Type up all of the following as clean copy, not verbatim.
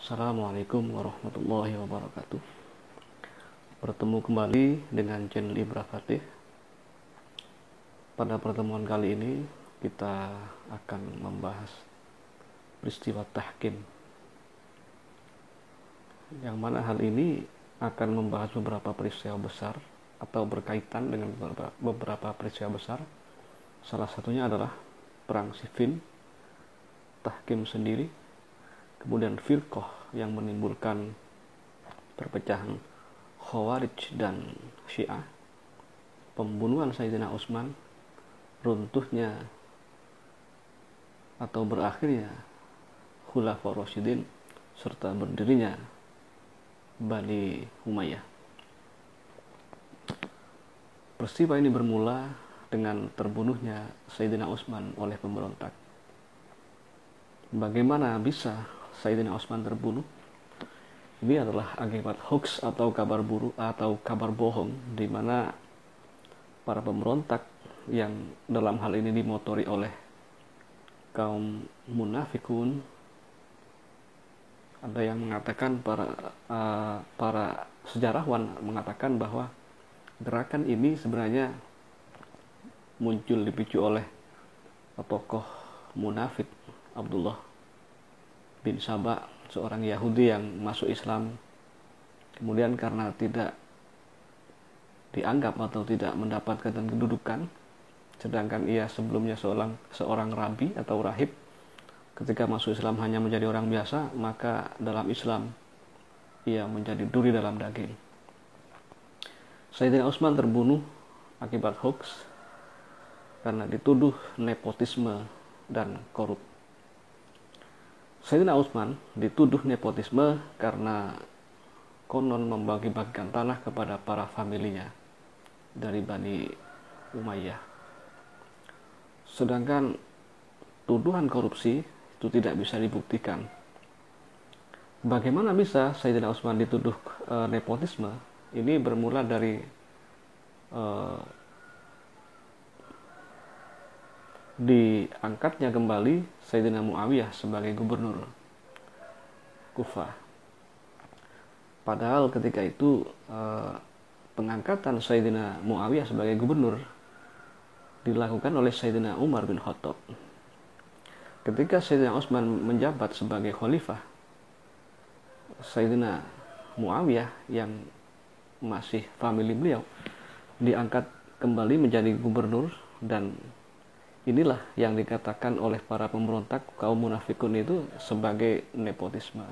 Assalamualaikum warahmatullahi wabarakatuh. Bertemu kembali dengan channel Ibra Fatih. Pada pertemuan kali ini kita akan membahas peristiwa tahkim, yang mana hal ini akan membahas beberapa peristiwa besar atau berkaitan dengan beberapa peristiwa besar. Salah satunya adalah perang Siffin, tahkim sendiri, kemudian firqah yang menimbulkan perpecahan Khawarij dan Syiah, pembunuhan Sayyidina Utsman, runtuhnya atau berakhirnya Khulafaur Rasyidin, serta berdirinya Bani Umayyah. Peristiwa ini bermula dengan terbunuhnya Sayyidina Utsman oleh pemberontak. Bagaimana bisa Sayyidina Utsman terbunuh? Ini adalah akibat hoax atau kabar buruk atau kabar bohong, di mana para pemberontak yang dalam hal ini dimotori oleh kaum munafikun, ada yang mengatakan, para sejarawan mengatakan bahwa gerakan ini sebenarnya muncul dipicu oleh tokoh munafik Abdullah bin Saba, seorang Yahudi yang masuk Islam, kemudian karena tidak dianggap atau tidak mendapatkan kedudukan, sedangkan ia sebelumnya seorang rabi atau rahib, ketika masuk Islam hanya menjadi orang biasa, maka dalam Islam ia menjadi duri dalam daging. Sayyidina Utsman terbunuh akibat hoax karena dituduh nepotisme dan korup. Sayyidina Utsman dituduh nepotisme karena konon membagi-bagikan tanah kepada para familinya dari Bani Umayyah. Sedangkan tuduhan korupsi itu tidak bisa dibuktikan. Bagaimana bisa Sayyidina Utsman dituduh nepotisme? Ini bermula dari diangkatnya kembali Sayyidina Muawiyah sebagai gubernur Kufah. Padahal ketika itu pengangkatan Sayyidina Muawiyah sebagai gubernur dilakukan oleh Sayyidina Umar bin Khattab. Ketika Sayyidina Utsman menjabat sebagai khalifah, Sayyidina Muawiyah yang masih famili beliau diangkat kembali menjadi gubernur, dan inilah yang dikatakan oleh para pemberontak kaum munafikun itu sebagai nepotisme.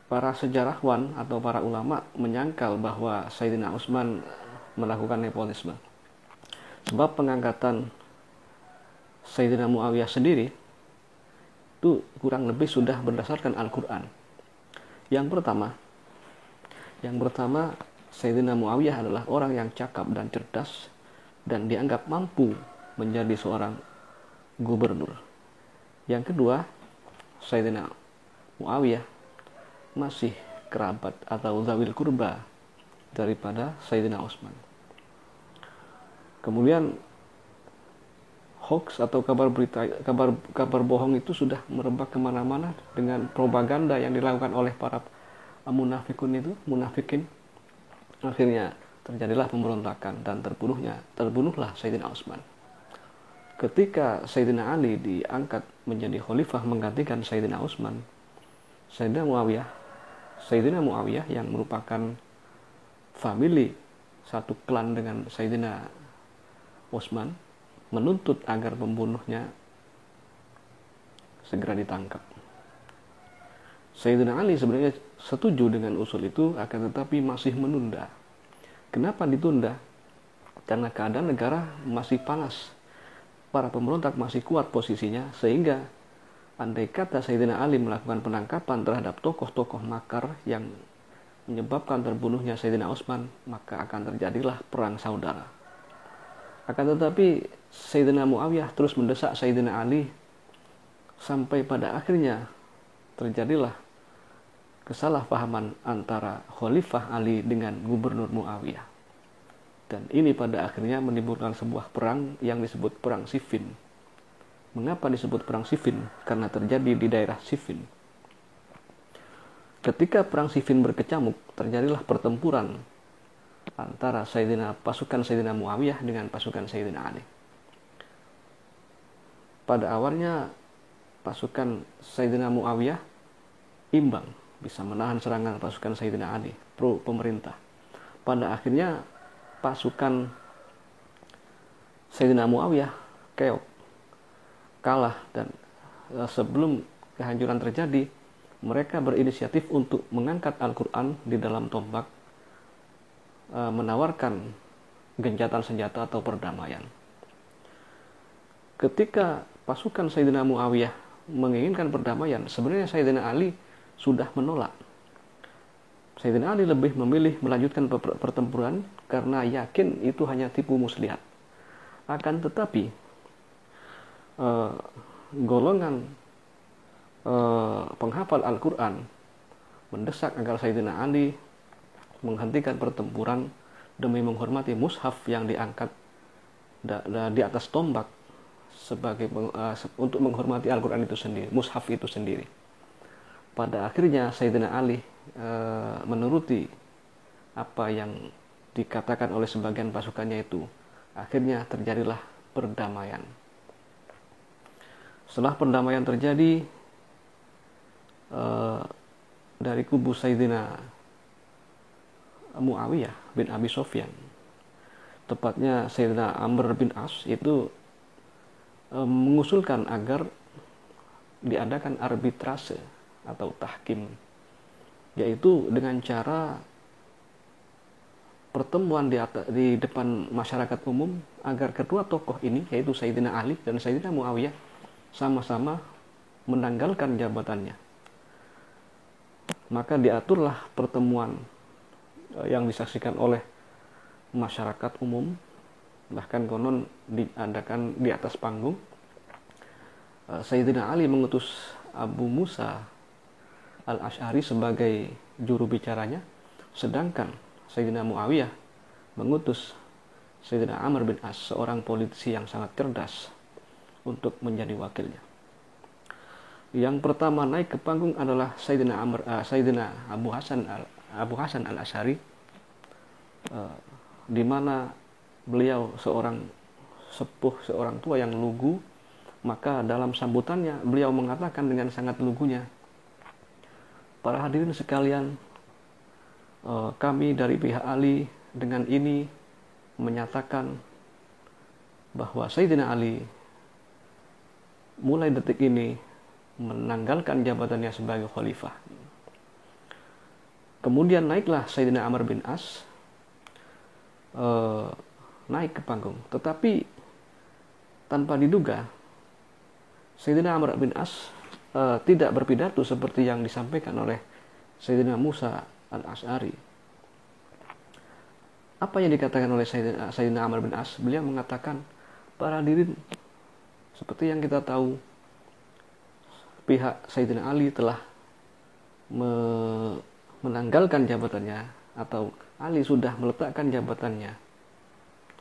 Para sejarawan atau para ulama menyangkal bahwa Sayyidina Utsman melakukan nepotisme, sebab pengangkatan Sayyidina Muawiyah sendiri itu kurang lebih sudah berdasarkan Al-Quran. Yang pertama, Sayyidina Muawiyah adalah orang yang cakap dan cerdas dan dianggap mampu menjadi seorang gubernur. Yang kedua, Sayyidina Muawiyah masih kerabat atau zawil kurba daripada Sayyidina Utsman. Kemudian hoax atau kabar bohong itu sudah merebak kemana-mana dengan propaganda yang dilakukan oleh para munafikin. Akhirnya terjadilah pemberontakan dan terbunuhlah Sayyidina Utsman. Ketika Sayyidina Ali diangkat menjadi khalifah menggantikan Sayyidina Utsman, Sayyidina Muawiyah yang merupakan famili satu klan dengan Sayyidina Utsman menuntut agar pembunuhnya segera ditangkap. Sayyidina Ali sebenarnya setuju dengan usul itu, akan tetapi masih menunda. Kenapa ditunda? Karena keadaan negara masih panas. Para pemberontak masih kuat posisinya, sehingga andai kata Sayyidina Ali melakukan penangkapan terhadap tokoh-tokoh makar yang menyebabkan terbunuhnya Sayyidina Utsman, maka akan terjadilah perang saudara. Akan tetapi Sayyidina Muawiyah terus mendesak Sayyidina Ali, sampai pada akhirnya terjadilah kesalahpahaman antara Khalifah Ali dengan Gubernur Muawiyah. Dan ini pada akhirnya menimbulkan sebuah perang yang disebut Perang Siffin. Mengapa disebut Perang Siffin? Karena terjadi di daerah Siffin. Ketika perang Siffin berkecamuk, terjadilah pertempuran antara pasukan Sayyidina Muawiyah dengan pasukan Sayyidina Ali. Pada awalnya pasukan Sayyidina Muawiyah imbang, bisa menahan serangan pasukan Sayyidina Ali pro pemerintah. Pada akhirnya pasukan Sayyidina Muawiyah keok, kalah, dan sebelum kehancuran terjadi, mereka berinisiatif untuk mengangkat Al-Quran di dalam tombak, menawarkan gencatan senjata atau perdamaian. Ketika pasukan Sayyidina Muawiyah menginginkan perdamaian, sebenarnya Sayyidina Ali sudah menolak. Sayyidina Ali lebih memilih melanjutkan pertempuran karena yakin itu hanya tipu muslihat. Akan tetapi golongan penghafal Al-Quran mendesak agar Sayyidina Ali menghentikan pertempuran demi menghormati mushaf yang diangkat di atas tombak sebagai untuk menghormati Al-Quran itu sendiri, mushaf itu sendiri. Pada akhirnya Sayyidina Ali menuruti apa yang dikatakan oleh sebagian pasukannya itu. Akhirnya terjadilah perdamaian. Setelah perdamaian terjadi, dari kubu Sayyidina Muawiyah bin Abi Sufyan, tepatnya Sayyidina Amr bin As, itu mengusulkan agar diadakan arbitrase atau tahkim, yaitu dengan cara pertemuan di depan masyarakat umum agar kedua tokoh ini, yaitu Sayyidina Ali dan Sayyidina Muawiyah, sama-sama menanggalkan jabatannya. Maka diaturlah pertemuan yang disaksikan oleh masyarakat umum, bahkan konon diadakan di atas panggung. Sayyidina Ali mengutus Abu Musa Al-Asy'ari sebagai juru bicaranya, sedangkan Sayyidina Muawiyah mengutus Sayyidina Amr bin As, seorang politisi yang sangat cerdas, untuk menjadi wakilnya. Yang pertama naik ke panggung adalah Sayyidina Abu Hasan Al-Asy'ari, di mana beliau seorang sepuh, seorang tua yang lugu. Maka dalam sambutannya beliau mengatakan dengan sangat lugunya, "Para hadirin sekalian, kami dari pihak Ali dengan ini menyatakan bahwa Sayyidina Ali mulai detik ini menanggalkan jabatannya sebagai khalifah." Kemudian naiklah Sayyidina Amr bin As naik ke panggung, tetapi tanpa diduga Sayyidina Amr bin As tidak berpidato seperti yang disampaikan oleh Sayyidina Musa Al-Asy'ari. Apa yang dikatakan oleh Sayyidina Amr bin As? Beliau mengatakan, "Para hadirin, seperti yang kita tahu, pihak Sayyidina Ali telah menanggalkan jabatannya, atau Ali sudah meletakkan jabatannya.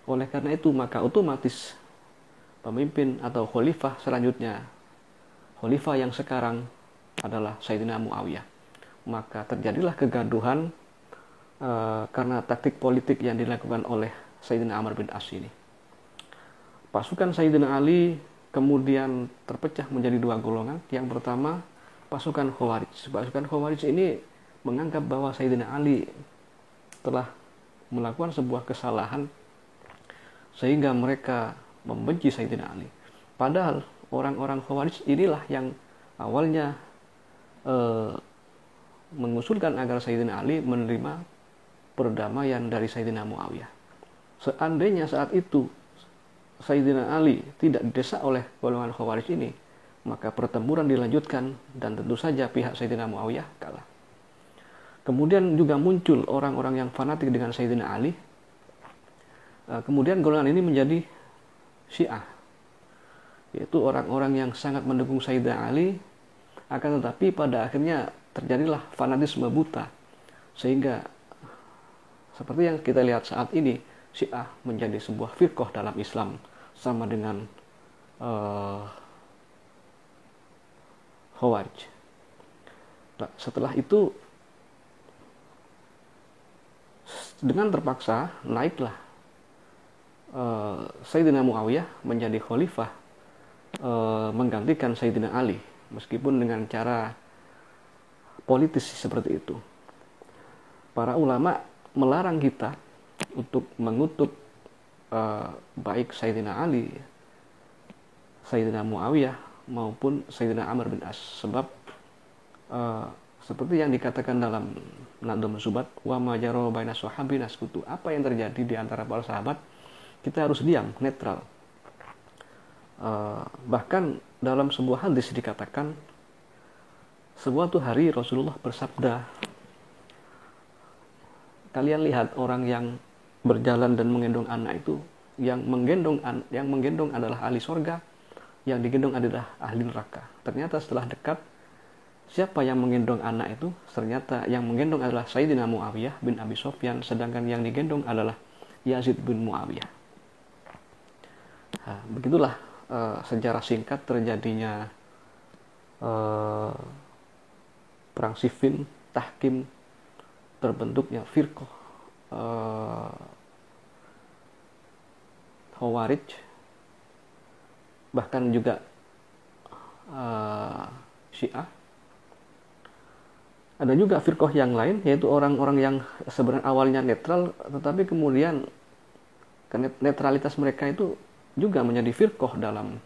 Oleh karena itu, maka otomatis pemimpin atau khalifah selanjutnya, khalifah yang sekarang adalah Sayyidina Muawiyah." Maka terjadilah kegaduhan karena taktik politik yang dilakukan oleh Sayyidina Amr bin As ini. Pasukan Sayyidina Ali kemudian terpecah menjadi dua golongan. Yang pertama, pasukan Khawarij. Pasukan Khawarij ini menganggap bahwa Sayyidina Ali telah melakukan sebuah kesalahan sehingga mereka membenci Sayyidina Ali. Padahal orang-orang Khawarij inilah yang awalnya mengusulkan agar Sayyidina Ali menerima perdamaian dari Sayyidina Muawiyah. Seandainya saat itu Sayyidina Ali tidak didesak oleh golongan Khawarij ini, maka pertempuran dilanjutkan dan tentu saja pihak Sayyidina Muawiyah kalah. Kemudian juga muncul orang-orang yang fanatik dengan Sayyidina Ali. Kemudian golongan ini menjadi Syiah, yaitu orang-orang yang sangat mendukung Sayyidina Ali, akan tetapi pada akhirnya terjadilah fanatisme buta, sehingga seperti yang kita lihat saat ini, Syiah menjadi sebuah firqah dalam Islam, sama dengan Khawarij. Nah, setelah itu Dengan terpaksa naiklah Sayyidina Muawiyah menjadi khalifah, menggantikan Sayyidina Ali, meskipun dengan cara politis seperti itu. Para ulama melarang kita untuk mengutuk baik Sayyidina Ali, Sayyidina Muawiyah maupun Sayyidina Amr bin As, sebab seperti yang dikatakan dalam Nadhum Subat, wa majaro baina sahabina skutu, apa yang terjadi di antara para sahabat kita harus diam, netral. Bahkan dalam sebuah hadis dikatakan, suatu hari Rasulullah bersabda, kalian lihat orang yang berjalan dan menggendong anak itu, yang menggendong adalah ahli sorga, yang digendong adalah ahli neraka. Ternyata setelah dekat, siapa yang menggendong anak itu? Ternyata yang menggendong adalah Sayyidina Muawiyah bin Abi Sufyan, sedangkan yang digendong adalah Yazid bin Muawiyah. Nah, begitulah sejarah singkat terjadinya perang Siffin, Tahkim, terbentuknya firqah Khawarij, bahkan juga Syiah. Ada juga firqah yang lain, yaitu orang-orang yang sebenarnya awalnya netral, tetapi kemudian netralitas mereka itu juga menjadi firqah dalam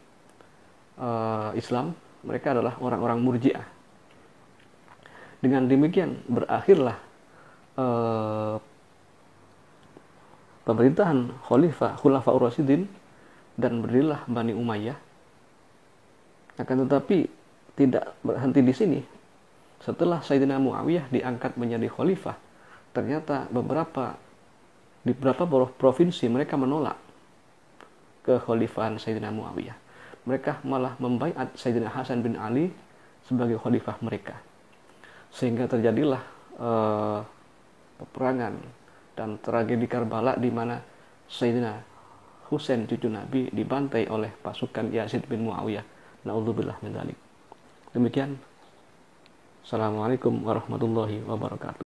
Islam. Mereka adalah orang-orang Murji'ah. Dengan demikian berakhirlah pemerintahan Khulafaur Rasyidin dan berdirilah Bani Umayyah. Akan tetapi tidak berhenti di sini. Setelah Sayyidina Muawiyah diangkat menjadi khalifah, ternyata di beberapa provinsi mereka menolak kekhalifahan Sayyidina Muawiyah. Mereka malah membaiat Sayyidina Hasan bin Ali sebagai khalifah mereka. Sehingga terjadilah peperangan dan tragedi Karbala, di mana Sayyidina Husain cucu Nabi dibantai oleh pasukan Yazid bin Muawiyah. Na'udzubillah min dzalik. Demikian. Assalamualaikum warahmatullahi wabarakatuh.